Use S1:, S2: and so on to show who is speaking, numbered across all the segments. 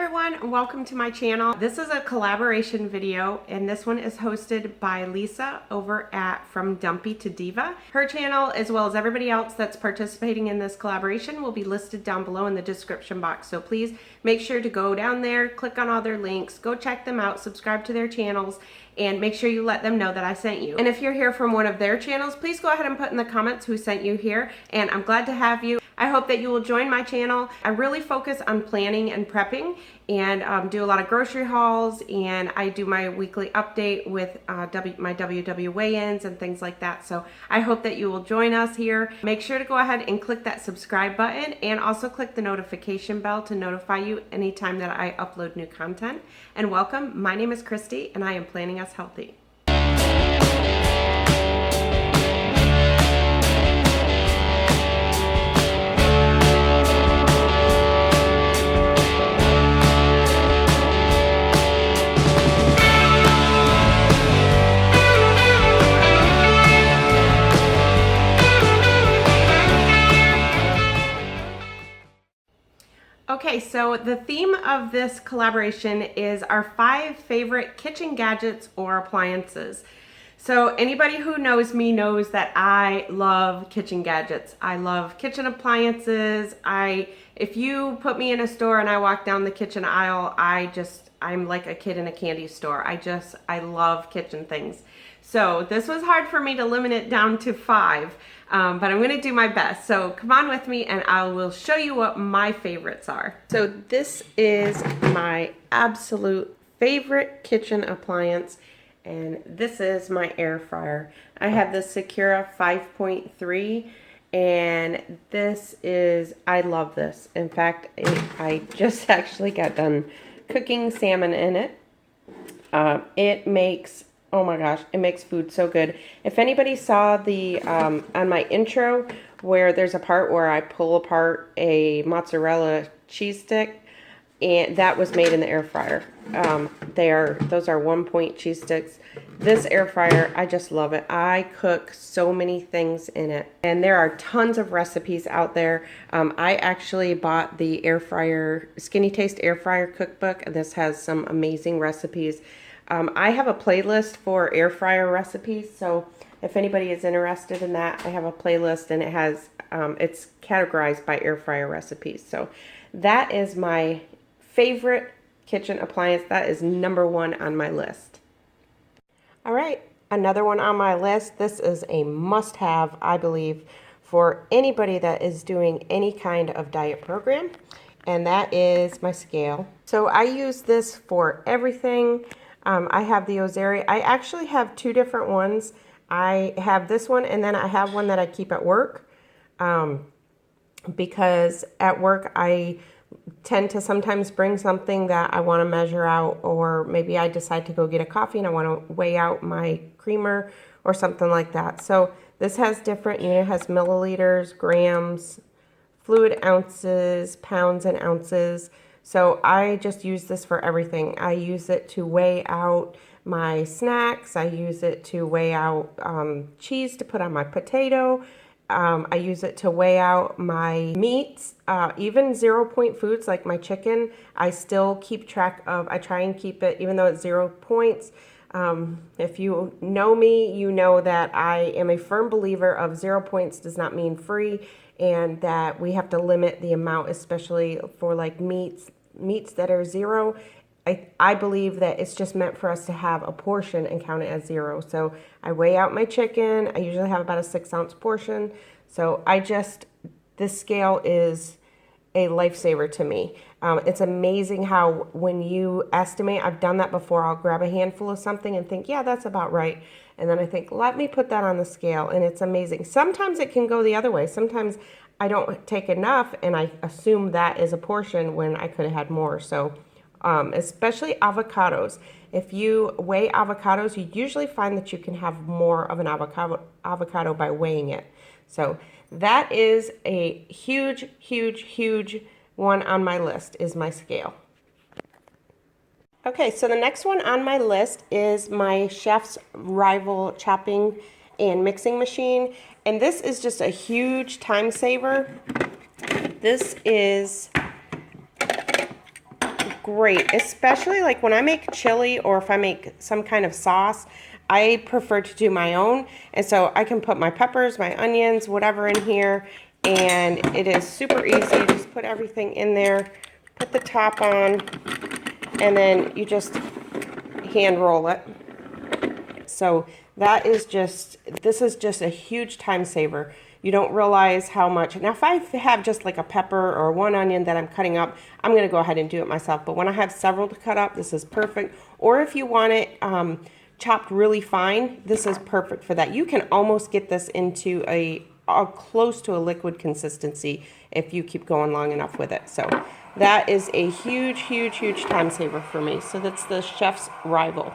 S1: everyone, and welcome to my channel. This is a collaboration video, and this one is hosted by Lisa over at From Dumpy to Diva. Her channel, as well as everybody else that's participating in this collaboration, will be listed down below in the description box. So please make sure to go down there, click on all their links, go check them out, subscribe to their channels, and make sure you let them know that I sent you. And if you're here from one of their channels, please go ahead and put in the comments who sent you here, and I'm glad to have you. I hope that you will join my channel. I really focus on planning and prepping and do a lot of grocery hauls, and I do my weekly update with my WW weigh-ins and things like that. So I hope that you will join us here. Make sure to go ahead and click that subscribe button and also click the notification bell to notify you anytime that I upload new content. And welcome, my name is Christy and I am Planning Us Healthy. Okay, so the theme of this collaboration is our 5 favorite kitchen gadgets or appliances. So anybody who knows me knows that I love kitchen gadgets. I love kitchen appliances. If you put me in a store and I walk down the kitchen aisle, I'm like a kid in a candy store. I love kitchen things. So this was hard for me to limit it down to 5, but I'm going to do my best. So come on with me and I will show you what my favorites are. So this is my absolute favorite kitchen appliance, and this is my air fryer. I have the Secura 5.3, and I love this. In fact, I just actually got done cooking salmon in it. Oh my gosh, it makes food so good. If anybody saw the, on my intro, where there's a part where I pull apart a mozzarella cheese stick, and that was made in the air fryer. Those are 1-point cheese sticks. This air fryer, I just love it. I cook so many things in it, and there are tons of recipes out there. I actually bought the air fryer, Skinny Taste air fryer cookbook. This has some amazing recipes. I have a playlist for air fryer recipes, so if anybody is interested in that, I have a playlist, and it has it's categorized by air fryer recipes. So that is my favorite kitchen appliance. That is number 1 on my list. All right, another one on my list. This is a must-have, I believe, for anybody that is doing any kind of diet program, and that is my scale. So I use this for everything. I have the Ozeri. I actually have 2 different ones. I have this one, and then I have one that I keep at work, because at work I tend to sometimes bring something that I want to measure out, or maybe I decide to go get a coffee and I want to weigh out my creamer or something like that. So this has different, it has milliliters, grams, fluid ounces, pounds and ounces. So I just use this for everything. I use it to weigh out my snacks. I use it to weigh out cheese to put on my potato. I use it to weigh out my meats, even 0-point foods like my chicken. I still keep track of, I try and keep it, even though it's 0 points. If you know me, you know that I am a firm believer of 0 points does not mean free, and that we have to limit the amount, especially for like meats that are 0. I believe that it's just meant for us to have a portion and count it as 0. So I weigh out my chicken. I usually have about a 6-ounce portion. So this scale is a lifesaver to me. It's amazing how when you estimate, I've done that before, I'll grab a handful of something and think, yeah, that's about right. And then I think, let me put that on the scale, and it's amazing. Sometimes it can go the other way. Sometimes I don't take enough and I assume that is a portion when I could have had more. So especially avocados. If you weigh avocados, you usually find that you can have more of an avocado by weighing it. So that is a huge, huge, huge one on my list, is my scale. Okay, so the next one on my list is my Chef's Rival chopping and mixing machine. And this is just a huge time saver. This is great, especially like when I make chili or if I make some kind of sauce. I prefer to do my own, and so I can put my peppers, my onions, whatever in here, and it is super easy. Just put everything in there, put the top on, and then you just hand roll it. So that is just, this is just a huge time saver. You don't realize how much. Now, if I have just like a pepper or one onion that I'm cutting up, I'm going to go ahead and do it myself. But when I have several to cut up, this is perfect. Or if you want it chopped really fine, this is perfect for that. You can almost get this into a close to a liquid consistency if you keep going long enough with it. So that is a huge, huge, huge time saver for me. So that's the chef's rival.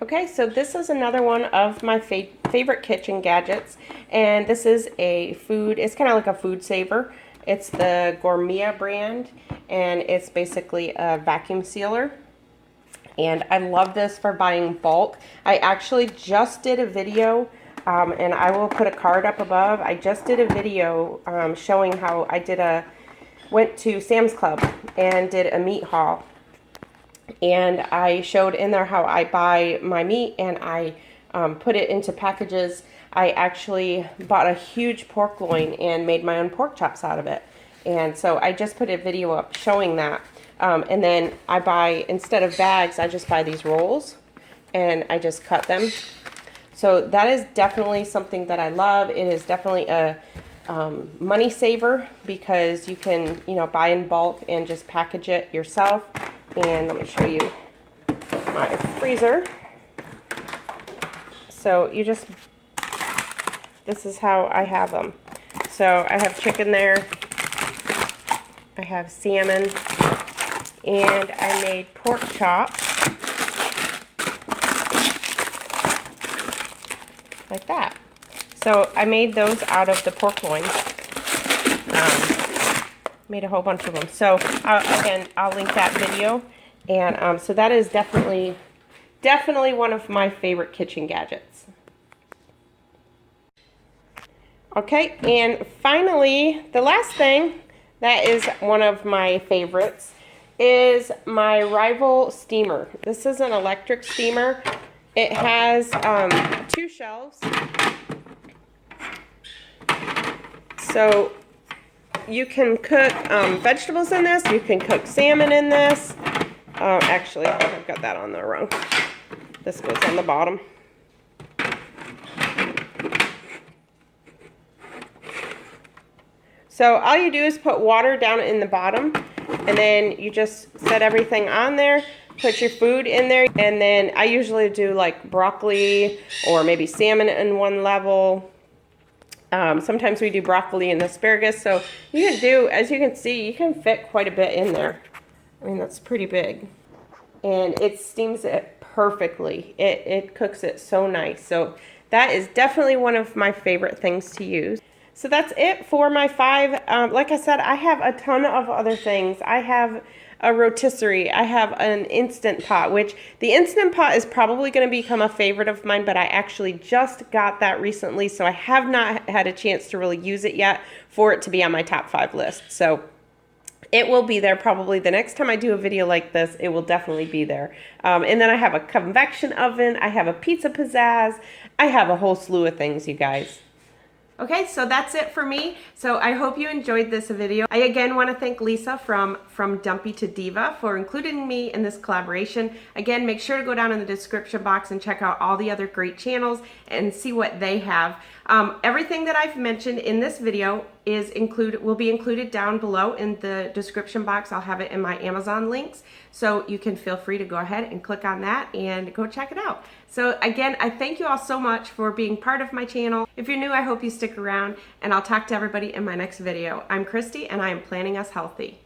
S1: Okay, so this is another one of my favorite kitchen gadgets, and this is a food, it's kind of like a food saver. It's the Gourmet brand, and it's basically a vacuum sealer. And I love this for buying bulk. I actually just did a video, and I will put a card up above. I just did a video showing how I went to Sam's Club and did a meat haul. And I showed in there how I buy my meat and I put it into packages. I actually bought a huge pork loin and made my own pork chops out of it. And so I just put a video up showing that. And then I buy, instead of bags, I just buy these rolls and I just cut them. So that is definitely something that I love. It is definitely a money saver because you can, buy in bulk and just package it yourself. And let me show you my freezer. So this is how I have them. So I have chicken there, I have salmon, and I made pork chops like that. So I made those out of the pork loin. Made a whole bunch of them. So again, I'll link that video. And so that is definitely one of my favorite kitchen gadgets. Okay, and finally, the last thing that is one of my favorites is my Rival steamer. This is an electric steamer. It has 2 shelves. So you can cook vegetables in this. You can cook salmon in this. Actually, I've got that on there wrong. This goes on the bottom. So all you do is put water down in the bottom, and then you just set everything on there, put your food in there, and then I usually do like broccoli or maybe salmon in one level. Sometimes we do broccoli and asparagus, so you can do, as you can see, you can fit quite a bit in there. I mean, that's pretty big. And it steams it perfectly. It cooks it so nice. So that is definitely one of my favorite things to use. So that's it for my 5. Like I said, I have a ton of other things. I have a rotisserie. I have an Instant Pot, which the Instant Pot is probably going to become a favorite of mine, but I actually just got that recently, so I have not had a chance to really use it yet for it to be on my top 5 list. So it will be there probably the next time I do a video like this. It will definitely be there. And then I have a convection oven. I have a pizza pizzazz. I have a whole slew of things, you guys. Okay, so that's it for me. So I hope you enjoyed this video. I again want to thank Lisa from Dumpy to Diva for including me in this collaboration. Again, make sure to go down in the description box and check out all the other great channels and see what they have. Everything that I've mentioned in this video will be included down below in the description box. I'll have it in my Amazon links, so you can feel free to go ahead and click on that and go check it out. So again, I thank you all so much for being part of my channel. If you're new, I hope you stick around, and I'll talk to everybody in my next video. I'm Christy, and I am planning us healthy.